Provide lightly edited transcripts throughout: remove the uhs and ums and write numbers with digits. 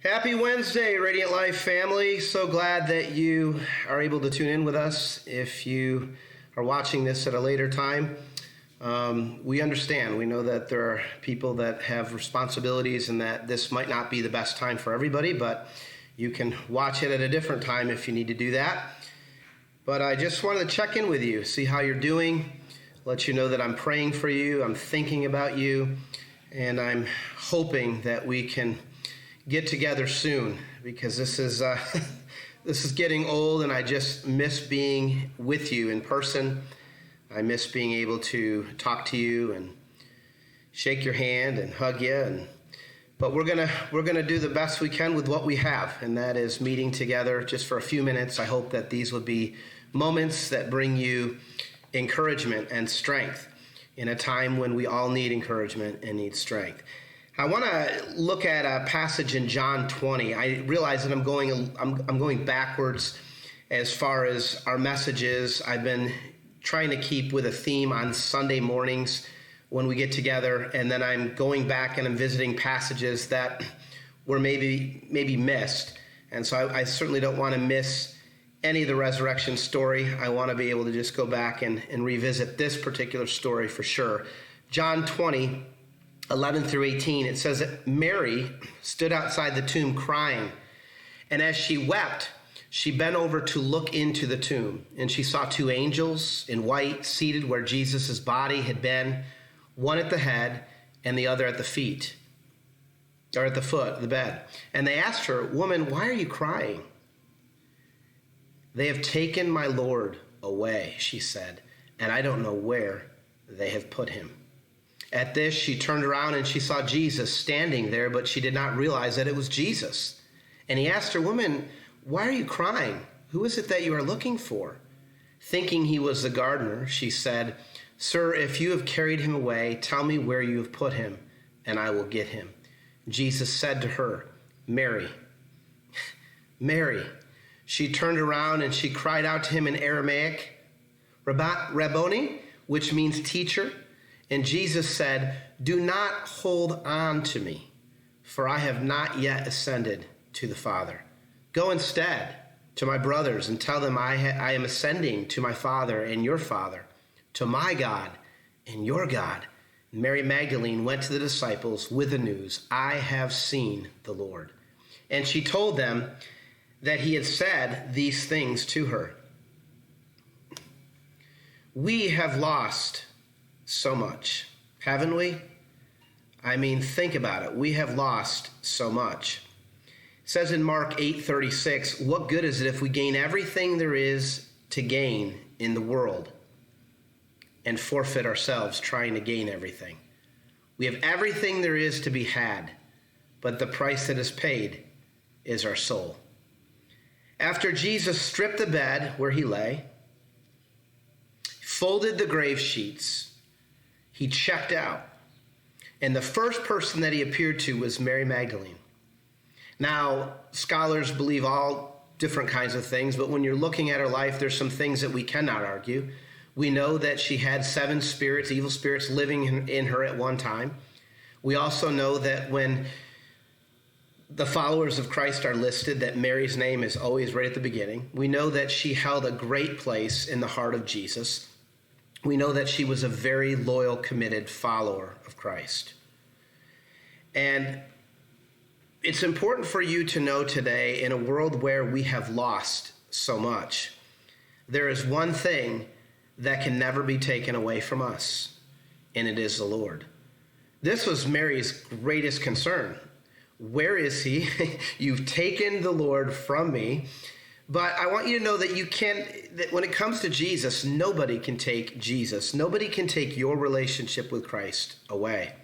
Happy Wednesday, Radiant Life family. So glad that you are able to tune in with us. If you are watching this at a later time, we understand. We know that there are people that have responsibilities and that this might not be the best time for everybody, but you can watch it at a different time if you need to do that. But I just wanted to check in with you, see how you're doing, let you know that I'm praying for you, I'm thinking about you, and I'm hoping that we can get together soon, because this is this is getting old, and I just miss being with you in person. I miss being able to talk to you and shake your hand and hug you. But we're gonna do the best we can with what we have, and that is meeting together just for a few minutes. I hope that these would be moments that bring you encouragement and strength in a time when we all need encouragement and need strength. I want to look at a passage in John 20. I realize that I'm going backwards as far as our messages. I've been trying to keep with a theme on Sunday mornings when we get together, and then I'm going back and I'm visiting passages that were maybe missed. And so I certainly don't want to miss any of the resurrection story. I want to be able to just go back and revisit this particular story for sure. John 20. 11 through 18, it says that Mary stood outside the tomb crying, and as she wept, she bent over to look into the tomb, and she saw two angels in white seated where Jesus' body had been, one at the head and the other at the feet, or at the foot of the bed. And they asked her, "Woman, why are you crying?" "They have taken my Lord away," she said, "and I don't know where they have put him." At this, she turned around and she saw Jesus standing there, but she did not realize that it was Jesus. And he asked her, "Woman, why are you crying? Who is it that you are looking for?" Thinking he was the gardener, she said, "Sir, if you have carried him away, tell me where you have put him, and I will get him." Jesus said to her, "Mary." "Mary." She turned around and she cried out to him in Aramaic, "Rabboni," which means teacher. And Jesus said, "Do not hold on to me, for I have not yet ascended to the Father. Go instead to my brothers and tell them I am ascending to my Father and your Father, to my God and your God." And Mary Magdalene went to the disciples with the news, "I have seen the Lord." And she told them that he had said these things to her. We have lost so much, haven't we? I mean, think about it. We have lost so much. It says in Mark 8:36, "What good is it if we gain everything there is to gain in the world and forfeit ourselves trying to gain everything? We have everything there is to be had, but the price that is paid is our soul." After Jesus stripped the bed where he lay, folded the grave sheets, he checked out. And the first person that he appeared to was Mary Magdalene. Now, scholars believe all different kinds of things, but when you're looking at her life, there's some things that we cannot argue. We know that she had 7 spirits, evil spirits, living in her at one time. We also know that when the followers of Christ are listed, that Mary's name is always right at the beginning. We know that she held a great place in the heart of Jesus. We know that she was a very loyal, committed follower of Christ. And it's important for you to know today, in a world where we have lost so much, there is one thing that can never be taken away from us, and it is the Lord. This was Mary's greatest concern. Where is he? You've taken the Lord from me. But I want you to know that that when it comes to Jesus, nobody can take Jesus. Nobody can take your relationship with Christ away.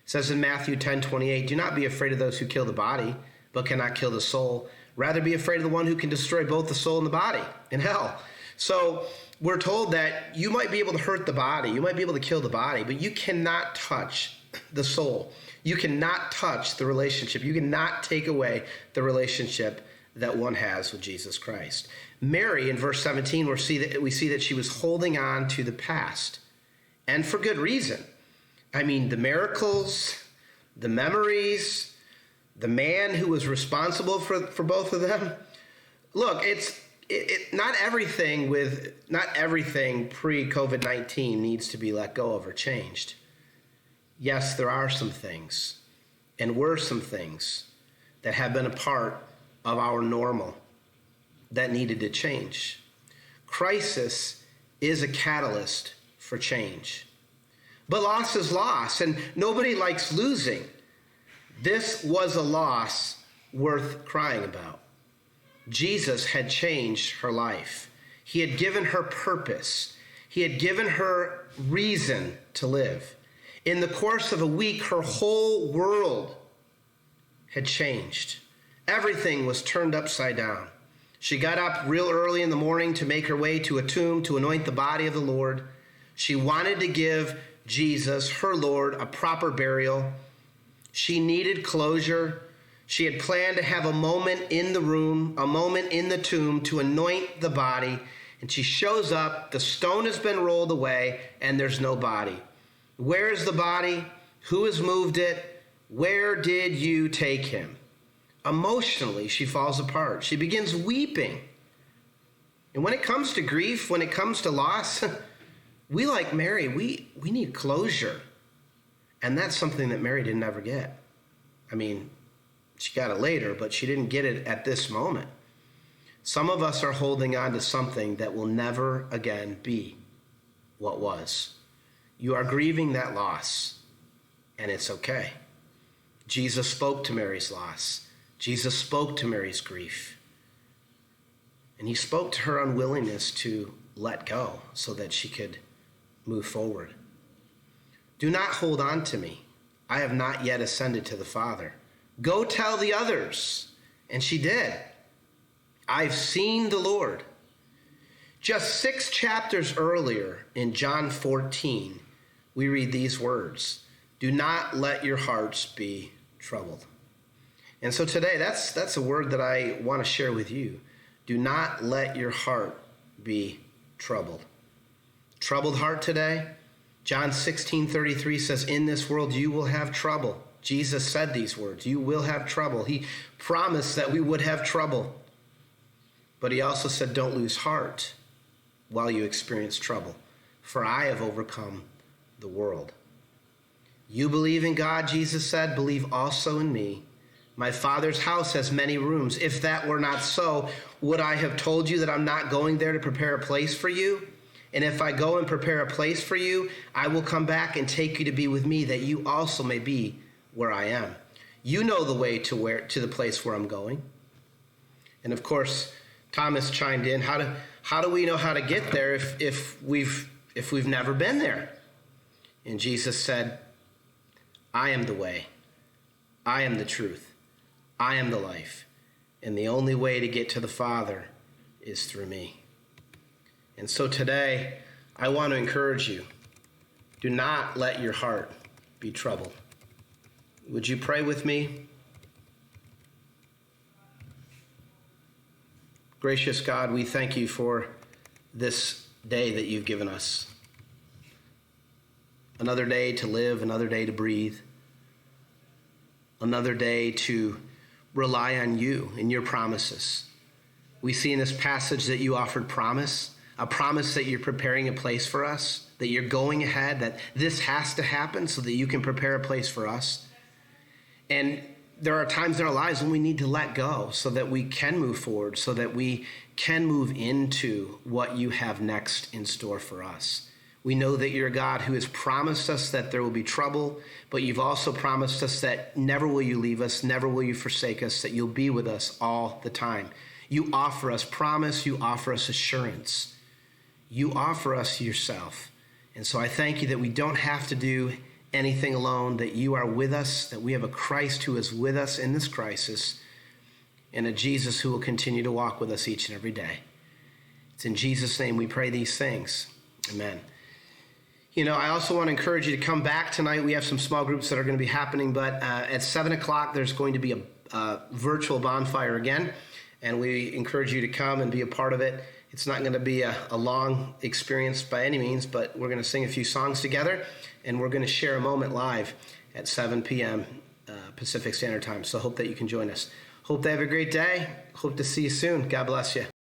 It says in Matthew 10:28, "Do not be afraid of those who kill the body, but cannot kill the soul. Rather be afraid of the one who can destroy both the soul and the body in hell." So we're told that you might be able to hurt the body, you might be able to kill the body, but you cannot touch the soul. You cannot touch the relationship. You cannot take away the relationship that one has with Jesus Christ. Mary, in verse 17, we see that she was holding on to the past, and for good reason. I mean, the miracles, the memories, The man who was responsible for both of them. Look, not everything pre-COVID-19 needs to be let go of or changed. Yes, there are some things, and were some things that have been a part of our normal that needed to change. Crisis is a catalyst for change. But loss is loss, and nobody likes losing. This was a loss worth crying about. Jesus had changed her life. He had given her purpose. He had given her reason to live. In the course of a week, her whole world had changed. Everything was turned upside down. She got up real early in the morning to make her way to a tomb to anoint the body of the Lord. She wanted to give Jesus, her Lord, a proper burial. She needed closure. She had planned to have a moment in the room, a moment in the tomb to anoint the body. And she shows up, the stone has been rolled away, and there's no body. Where is the body? Who has moved it? Where did you take him? Emotionally, she falls apart. She begins weeping. And when it comes to grief, when it comes to loss, we like Mary, we need closure. And that's something that Mary didn't ever get. I mean, she got it later, but she didn't get it at this moment. Some of us are holding on to something that will never again be what was. You are grieving that loss, and it's okay. Jesus spoke to Mary's loss. Jesus spoke to Mary's grief. And he spoke to her unwillingness to let go so that she could move forward. Do not hold on to me. I have not yet ascended to the Father. Go tell the others. And she did. I've seen the Lord. Just 6 chapters earlier in John 14, we read these words. Do not let your hearts be troubled. And so today, that's a word that I want to share with you. Do not let your heart be troubled. Troubled heart today? John 16:33 says, in this world you will have trouble. Jesus said these words, you will have trouble. He promised that we would have trouble. But he also said, don't lose heart while you experience trouble, for I have overcome the world. You believe in God, Jesus said, believe also in me. My Father's house has many rooms. If that were not so, would I have told you that I'm not going there to prepare a place for you? And if I go and prepare a place for you, I will come back and take you to be with me, that you also may be where I am. You know the way to the place where I'm going. And of course, Thomas chimed in. How do we know how to get there if we've never been there? And Jesus said, I am the way. I am the truth. I am the life. And the only way to get to the Father is through me. And so today, I want to encourage you. Do not let your heart be troubled. Would you pray with me? Gracious God, we thank you for this day that you've given us. Another day to live, another day to breathe, another day to rely on you and your promises. We see in this passage that you offered promise, a promise that you're preparing a place for us, that you're going ahead, that this has to happen so that you can prepare a place for us. And there are times in our lives when we need to let go so that we can move forward, so that we can move into what you have next in store for us. We know that you're a God who has promised us that there will be trouble, but you've also promised us that never will you leave us, never will you forsake us, that you'll be with us all the time. You offer us promise, you offer us assurance. You offer us yourself. And so I thank you that we don't have to do anything alone, that you are with us, that we have a Christ who is with us in this crisis, and a Jesus who will continue to walk with us each and every day. It's in Jesus' name we pray these things. Amen. You know, I also want to encourage you to come back tonight. We have some small groups that are going to be happening, but at 7 o'clock, there's going to be a virtual bonfire again, and we encourage you to come and be a part of it. It's not going to be a long experience by any means, but we're going to sing a few songs together, and we're going to share a moment live at 7 p.m. Pacific Standard Time. So hope that you can join us. Hope they have a great day. Hope to see you soon. God bless you.